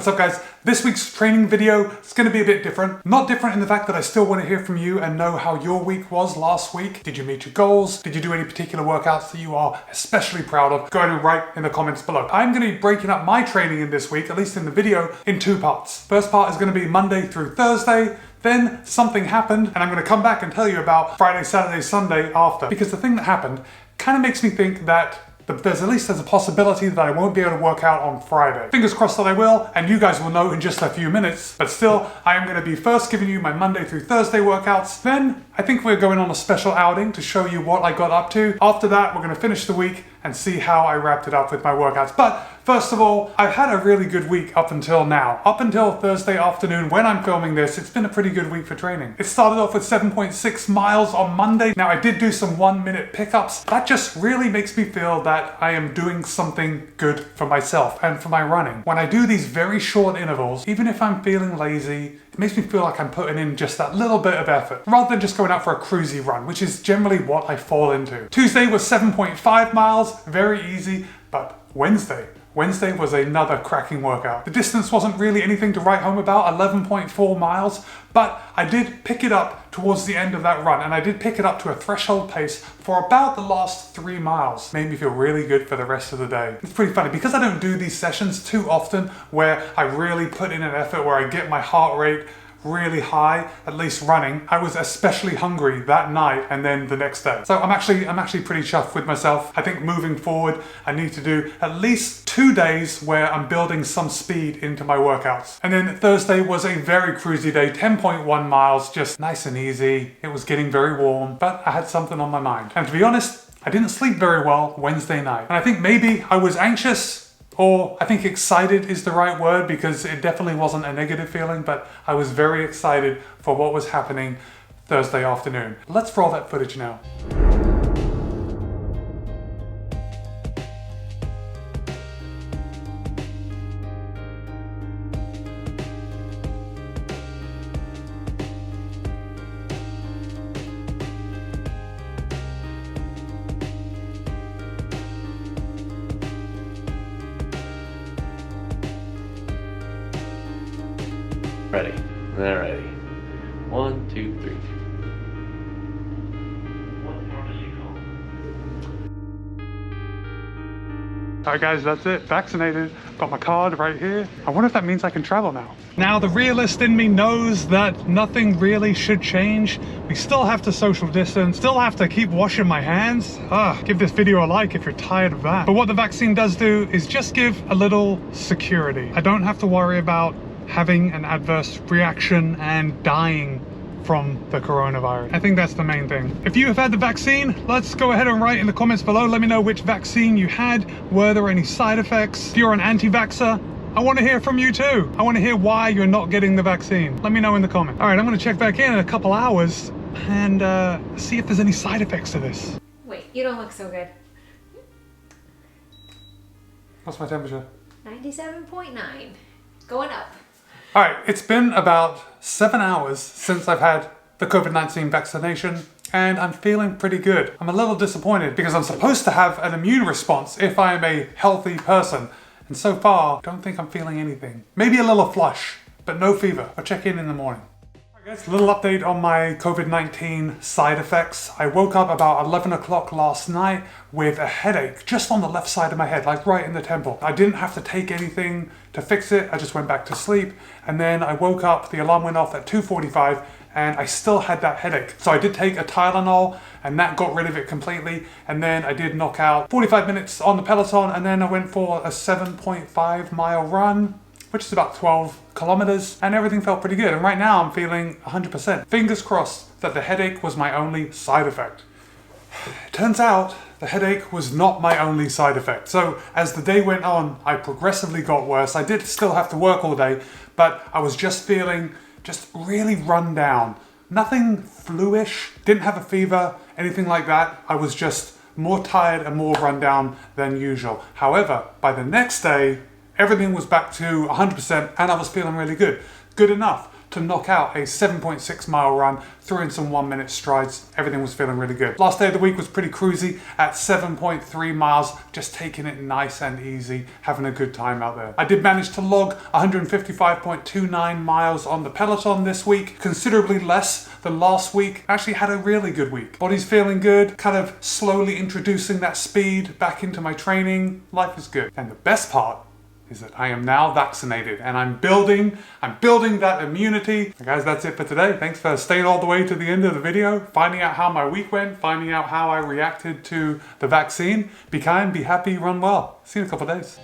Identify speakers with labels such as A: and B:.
A: What's up guys? This week's training video is going to be a bit different. Not different in the fact that I still want to hear from you and know how your week was last week. Did you meet your goals? Did you do any particular workouts that you are especially proud of? Go ahead and write in the comments below. I'm going to be breaking up my training in this week, at least in the video, in two parts. First part is going to be Monday through Thursday. Then something happened and I'm going to come back and tell you about Friday, Saturday, Sunday after. Because the thing that happened kind of makes me think that there's a possibility that I won't be able to work out on Friday. Fingers crossed that I will, and you guys will know in just a few minutes. But still, I am going to be first giving you my Monday through Thursday workouts. Then I think we're going on a special outing to show you what I got up to. After that, we're going to finish the week and see how I wrapped it up with my workouts. But first of all, I've had a really good week up until now. Up until Thursday afternoon when I'm filming this, it's been a pretty good week for training. It started off with 7.6 miles on Monday. Now I did do some 1-minute pickups. That just really makes me feel that I am doing something good for myself and for my running. When I do these very short intervals, even if I'm feeling lazy, it makes me feel like I'm putting in just that little bit of effort, rather than just going out for a cruisy run, which is generally what I fall into. Tuesday was 7.5 miles, very easy, but Wednesday was another cracking workout. The distance wasn't really anything to write home about, 11.4 miles, but I did pick it up towards the end of that run, and I did pick it up to a threshold pace for about the last 3 miles. Made me feel really good for the rest of the day. It's pretty funny, because I don't do these sessions too often where I really put in an effort, where I get my heart rate really high, at least running. I was especially hungry that night and then the next day. So I'm actually pretty chuffed with myself. I think moving forward, I need to do at least 2 days where I'm building some speed into my workouts. And then Thursday was a very cruisy day, 10.1 miles, just nice and easy. It was getting very warm, but I had something on my mind. And to be honest, I didn't sleep very well Wednesday night. And I think maybe I was anxious, or I think excited is the right word, because it definitely wasn't a negative feeling, but I was very excited for what was happening Thursday afternoon. Let's roll that footage now.
B: Ready. Alrighty. 1, 2, 3.
A: Alright guys, that's it. Vaccinated. Got my card right here. I wonder if that means I can travel now. Now the realist in me knows that nothing really should change. We still have to social distance, still have to keep washing my hands. Give this video a like if you're tired of that. But what the vaccine does do is just give a little security. I don't have to worry about having an adverse reaction and dying from the coronavirus. I think that's the main thing. If you have had the vaccine, let's go ahead and write in the comments below. Let me know which vaccine you had. Were there any side effects? If you're an anti-vaxxer, I want to hear from you too. I want to hear why you're not getting the vaccine. Let me know in the comments. All right, I'm going to check back in a couple hours and see if there's any side effects to this.
C: Wait, you don't look so good.
A: What's my temperature?
C: 97.9. Going up.
A: All right, it's been about 7 hours since I've had the COVID-19 vaccination, and I'm feeling pretty good. I'm a little disappointed because I'm supposed to have an immune response if I am a healthy person. And so far, I don't think I'm feeling anything. Maybe a little flush, but no fever. I'll check in the morning. All right guys, a little update on my COVID-19 side effects. I woke up about 11 o'clock last night with a headache just on the left side of my head, like right in the temple. I didn't have to take anything to fix it. I just went back to sleep. And then I woke up, the alarm went off at 2:45 and I still had that headache. So I did take a Tylenol and that got rid of it completely. And then I did knock out 45 minutes on the Peloton, and then I went for a 7.5 mile run, which is about 12 kilometers, and everything felt pretty good. And right now I'm feeling 100%. Fingers crossed that the headache was my only side effect. It turns out the headache was not my only side effect. So as the day went on, I progressively got worse. I did still have to work all day, but I was just feeling really run down. Nothing flu-ish, didn't have a fever, anything like that. I was just more tired and more run down than usual. However, by the next day, everything was back to 100% and I was feeling really good. Good enough to knock out a 7.6 mile run, threw in some 1 minute strides. Everything was feeling really good. Last day of the week was pretty cruisy at 7.3 miles, just taking it nice and easy, having a good time out there. I did manage to log 155.29 miles on the Peloton this week, considerably less than last week. Actually had a really good week. Body's feeling good, kind of slowly introducing that speed back into my training. Life is good. And the best part is that I am now vaccinated and I'm building that immunity. And guys, that's it for today. Thanks for staying all the way to the end of the video, finding out how my week went, finding out how I reacted to the vaccine. Be kind, be happy, run well. See you in a couple of days.